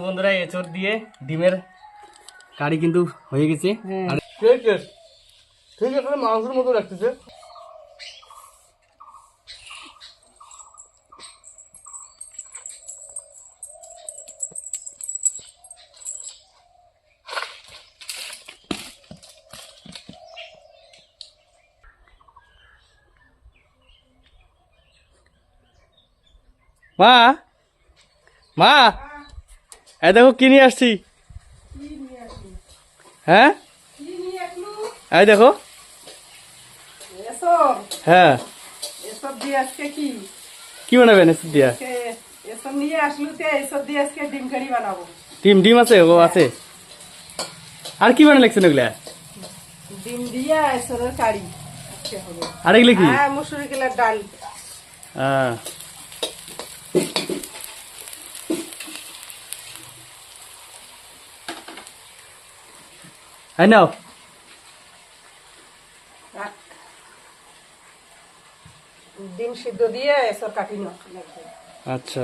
বন্ধুরা এঁচড় দিয়ে ডিমের কারি কিন্তু হয়ে গেছে। ঠিক আছে, মাংসের মতো লাগতেছে। মা মা এই দেখো কি নিয়ে আসছি। হ্যাঁ এই দেখো। হ্যাঁ কি বানাবেন এসব দিয়া? ডিম আছে, ও আছে। আর কি বানা লাগছে ওগুলা? ডিম দিয়া এসরের কারি। আর এগুলো কি? মুসুরি গেলার ডাল। হ্যাঁ নাও। ডিম সিদ্ধ দিয়ে এসর কাটি নাও। আচ্ছা,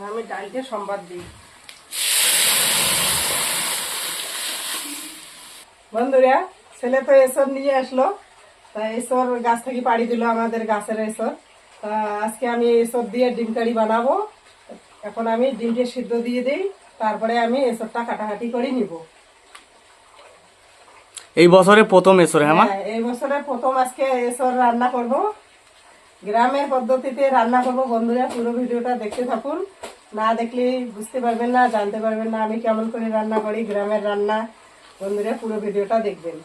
আমি ডালটা সম্বাদ দিই। বন্ধুরা, ছেলে তো এসর নিয়ে আসলো, তা এসর গাছ থেকে পাড়ি দিল, আমাদের গাছের এসর। তা আজকে আমি এসর দিয়ে ডিম কারি বানাবো। এখন আমি ডিমটা সিদ্ধ দিয়ে দিই, তারপরে আমি এসরটা কাটাকাটি করে নিব। এই বছরে প্রথম এসর? হ্যাঁ, এই বছরে প্রথম আজকে এসর রান্না করব, গ্রামের পদ্ধতিতে রান্না করব। বন্ধুরা, পুরো ভিডিওটা দেখতে থাকুন, না দেখলে বুঝতে পারবেন না, জানতে পারবেন না আমি কেমন করে রান্না করি, গ্রামের রান্না। বন্ধুরা, পুরো ভিডিওটা দেখবেন।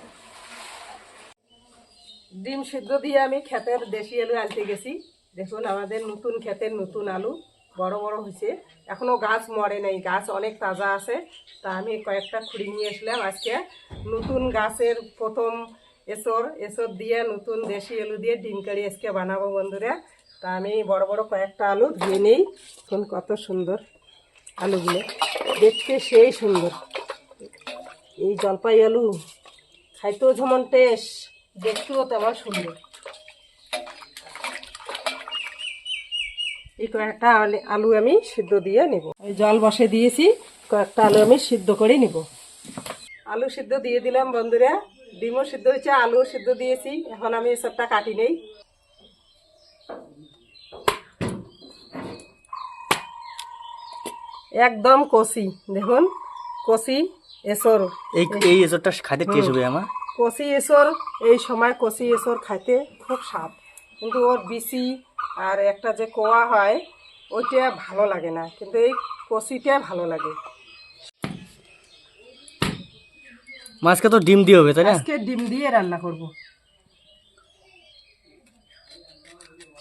ডিম সিদ্ধ দিয়ে আমি ক্ষেতের দেশি আলু আনতে গেছি। দেখুন, আমাদের নতুন ক্ষেতের নতুন আলু, বড় বড় হয়েছে, এখনো গাছ মরে নাই, গাছ অনেক তাজা আছে। তা আমি কয়েকটা খুঁড়ি নিয়ে আসলাম। আজকে নতুন গাছের প্রথম এসর দিয়ে নতুন দেশি আলু দিয়ে ডিম কারি আজকে বানাবো বন্ধুরা। তা আমি বড় বড় কয়েকটা আলু ধুয়ে নেই। দেখুন কত সুন্দর আলুগুলো, দেখতে সেই সুন্দর। এই জলপাই আলু খাইতেও যেমন টেস্ট, দেখতেও তেমন সুন্দর। এই কয়েকটা আলু আমি সিদ্ধ দিয়ে নিব। এই জল বসে দিয়েছি, কয়েকটা আলু আমি সিদ্ধ করে নিব। আলু সিদ্ধ দিয়ে দিলাম বন্ধুরা, ডিমও সিদ্ধ হয়েছে, আলুও সিদ্ধ দিয়েছি। এখন আমি এসবটা কাটি নেই। একদম কষি, দেখুন কষি এসর। এই এসরটা খাইতে টেস্ট হবে আমার। কষি এসর, এই সময় কষি এসর খাইতে খুব স্বাদ, কিন্তু ওর বিচি আর একটা যে কোয়া হয় ওইটা ভালো লাগে না, কিন্তু এই কষিটা ভালো লাগে। মাছকে তো ডিম দিয়ে হবে, তাই না? আজকে ডিম দিয়ে রান্না করব।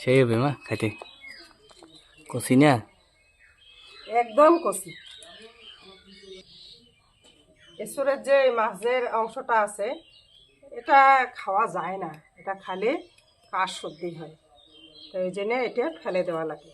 সেই হবে মা খাইতে, কষি না একদম কষি। এসরের যে মাছের অংশটা আছে, এটা খাওয়া যায় না, এটা খালে কাশ সর্দি হয়, তো এই জন্য এটা ফেলে দেওয়া লাগে।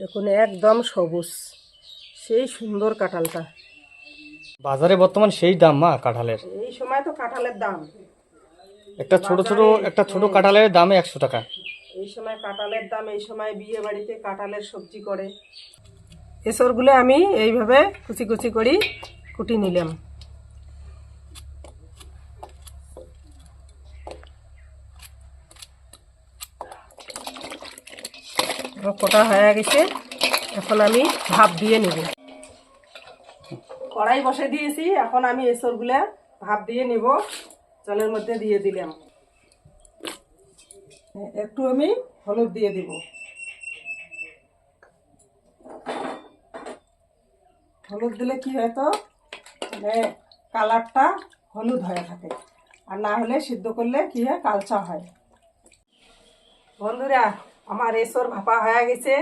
দেখুন একদম সবুজ, সেই সুন্দর কাঁঠালটা। বাজারে বর্তমান সেই দাম মা কাঁঠালের। এই সময় তো কাঁঠালের দাম, একটা ছোট কাঁঠালের দাম 100 টাকা। এই সময় কাঁঠালের দাম, এই সময় বিয়ে বাড়িতে কাঁঠালের সবজি করে। এসরগুলো আমি এইভাবে কুচি কুচি করি কুটি নিলাম। কোটা হয়ে গেছে, এখন আমি ভাপ দিয়ে নিব। কড়াই বসে দিয়েছি, এখন আমি এসরগুলা ভাপ দিয়ে নিব। জলের মধ্যে দিয়ে দিলাম, একটু আমি হলুদ দিয়ে দিব। হলুদ দিলে কি হয়, তো মানে কালারটা হলুদ হয়ে থাকে, আর না হলে সিদ্ধ করলে কি হয়, কালচা হয়। বন্ধুরা, আমার এসর ভাপা হয়ে গেছে,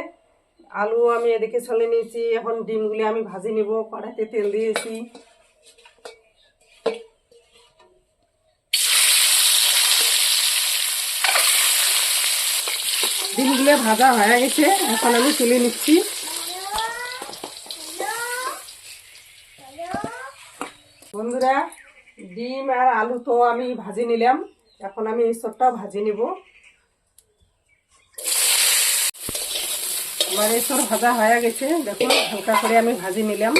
আলু আমি এদিকে ছলে নিয়েছি। এখন ডিমগুলি আমি ভাজি নিব, কড়াইতে তেল দিয়েছি। ডিমগুলো দিয়ে ভাজা হয়ে গেছে, এখন আমি তুলে নিচ্ছি। বন্ধুরা, ডিম আর আলু তো আমি ভাজি নিলাম, এখন আমি এসবটা ভাজি নিব। আমার এসব ভাজা হয়ে গেছে, দেখুন হালকা করে আমি ভাজি নিলাম।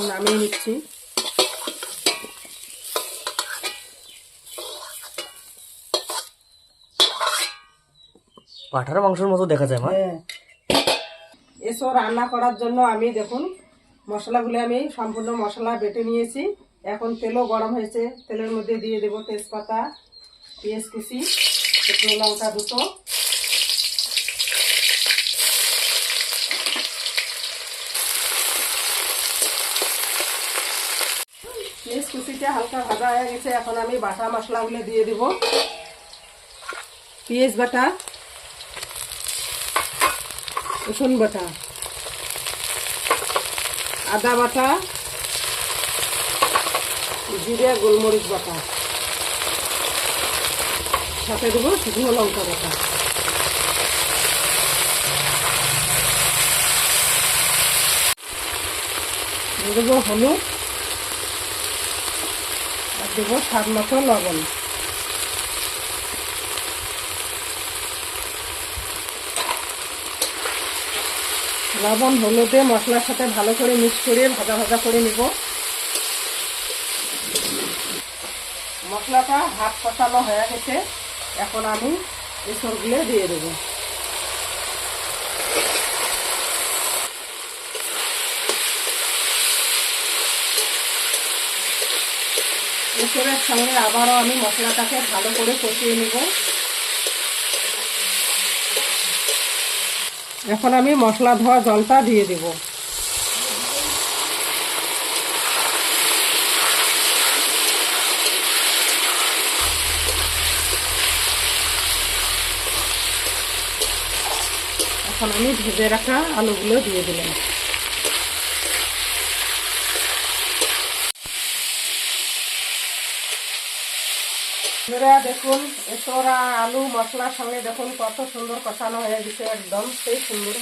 নামিয়ে নিচ্ছি। পাঠার মাংসের মতো দেখা যায় মা। এসব রান্না করার জন্য আমি দেখুন মশলাগুলো আমি সম্পূর্ণ মশলা বেটে নিয়েছি। এখন তেলও গরম হয়েছে, তেলের মধ্যে দিয়ে দেবো তেজপাতা, পেঁয়াজ কুচি, শুকনো লঙ্কা দুটো, পেঁয়াজ কুচিটা হালকা ভাজা হয়ে গেছে, এখন আমি বাটা মশলাগুলো দিয়ে দেব। পেঁয়াজ বাটা, রসুন বাটা, আদা বাটা, জিরে গোলমরিচ বাটা, সাথে দেবো শুকনো লঙ্কা বাটা। দেবো হলুদ আর দেবো স্বাদ মতো লবণ। লবণ হলুদে মশলার সাথে ভালো করে মিক্স করে ভাজা ভাজা করে নিব। মশলাটা হাফ কষানো হয়ে গেছে, এখন আমি এসবগুলো দিয়ে দেব। এসবের সঙ্গে আবারও আমি মশলাটাকে ভালো করে কষিয়ে নেব। এখন আমি মশলা ধোয়া জলটা দিয়ে দেব। এখন আমি ভেজে রাখা আলুগুলো দিয়ে দিলাম। দেখুন এসরা আলু মশলার সঙ্গে দেখুন কত সুন্দর কষানো হয়ে গেছে, একদম সেই সুন্দর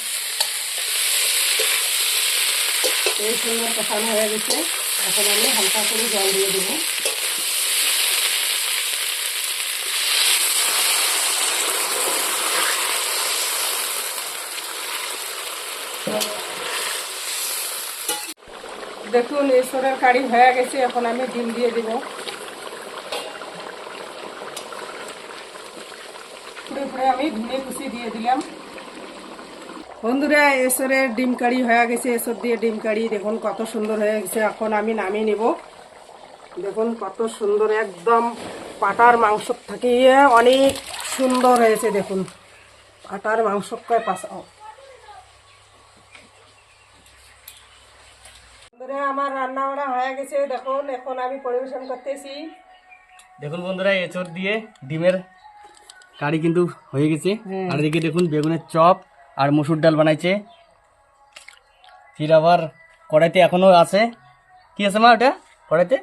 কষানো হয়ে গেছে। এখন আমি হালকা করে জল দিয়ে দেবো। দেখুন এসরের কারি হয়ে গেছে, এখন আমি ডিম দিয়ে দেব। আমি ধনে কুচি দিয়ে দিলাম। বন্ধুরা, এসরের ডিম কারি হয়ে গেছে, এসর দিয়ে ডিম কারি দেখুন কত সুন্দর হয়ে গেছে। এখন আমি নামিয়ে নেব। দেখুন কত সুন্দর, একদম পাটার মাংস থেকে অনেক সুন্দর হয়েছে। দেখুন পাটার মাংস কয় পাশাও। বন্ধুরা, আমার রান্না বান্না হয়ে গেছে, দেখুন এখন আমি পরিবেশন করতেছি। দেখুন বন্ধুরা, এঁচড় দিয়ে ডিমের কারি কিন্তু হয়ে গেছে। আর এদিকে দেখুন বেগুনের চপ আর মসুর ডাল বানাইছে। ফির আবার কড়াইতে এখনো আছে, কি আছে মা ওটা কড়াইতে?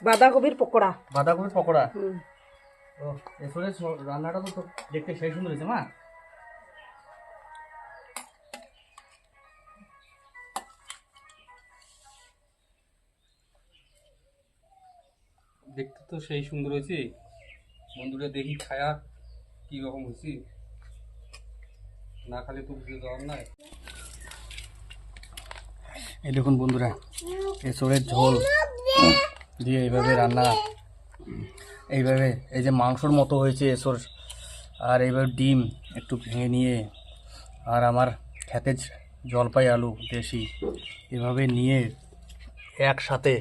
বাঁধাকপির পকোড়া। বাঁধাকপির পকোড়া। ও এসরের রান্নাটা তো দেখতে সেই সুন্দর হয়েছে মা। দেখতে তো সেই সুন্দর হয়েছে, বন্ধুরা দেখি খায়া কি রকম হয়েছে, না খালে তো বুঝতে যাওয়ার নাই। এই দেখুন বন্ধুরা, এঁচড়ের ঝোল দিয়ে এইভাবে রান্না, এইভাবে এই যে মাংসর মতো হয়েছে এঁচড়, আর এইভাবে ডিম একটু ভেঙে নিয়ে, আর আমার খেতে জলপাই আলু দেশি, এভাবে নিয়ে একসাথে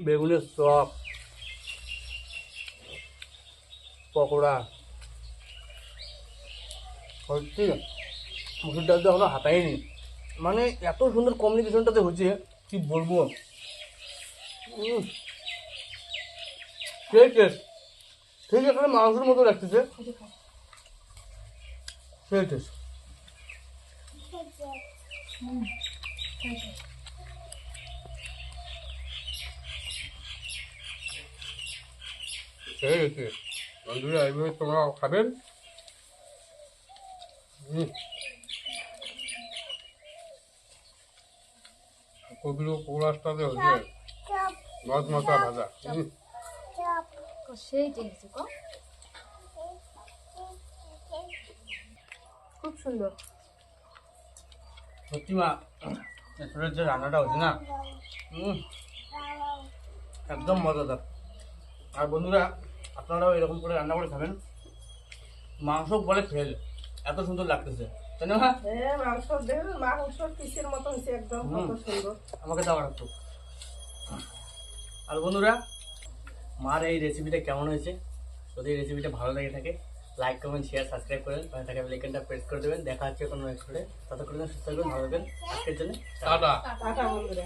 বেগুনের চপ, পকোড়া, সত্যি মুসুর ডাল তো এখনো হাতায়নি, মানে এত সুন্দর কম্বিনেশনটাতে হচ্ছে কি বলবো। সেই টেস্ট, ঠিক আছে মাংসের মতো লাগতেছে, সেই টেস্ট। সেই হয়েছে বন্ধুরা, এইভাবে তোমরা খাবেন। কবির পৌরাষ্ট্রে হয়েছে মাছ মাথা ভাজা। সেই টেস্ট গো। খুব সুন্দর। সত্যি মা, এসবের যে রান্নাটা হচ্ছে না, একদম মজাদার। আর বন্ধুরা, আপনারাও এরকম করে রান্না করে খাবেন। মাংস বলে ফেল, এত সুন্দর লাগতেছে, তাই না? হ্যাঁ, মাংস দেখুন, মাংসর পিসের মতো হয়েছে একদম, কত সুন্দর। আমাকে দাও আর একটু। আর বন্ধুরা, মার এই রেসিপিটা কেমন হয়েছে? যদি এই রেসিপিটা ভালো লেগে থাকে, লাইক কমেন্ট শেয়ার সাবস্ক্রাইব করেন, পাশে থাকা বেল আইকনটা প্রেস করে দেবেন। দেখা হচ্ছে কোনো নেক্সট ভিডিওতে। ততক্ষণ সুস্থ থাকবেন, ভালো থাকবেন। আজকের জন্য টাটা। টাটা বন্ধুরা।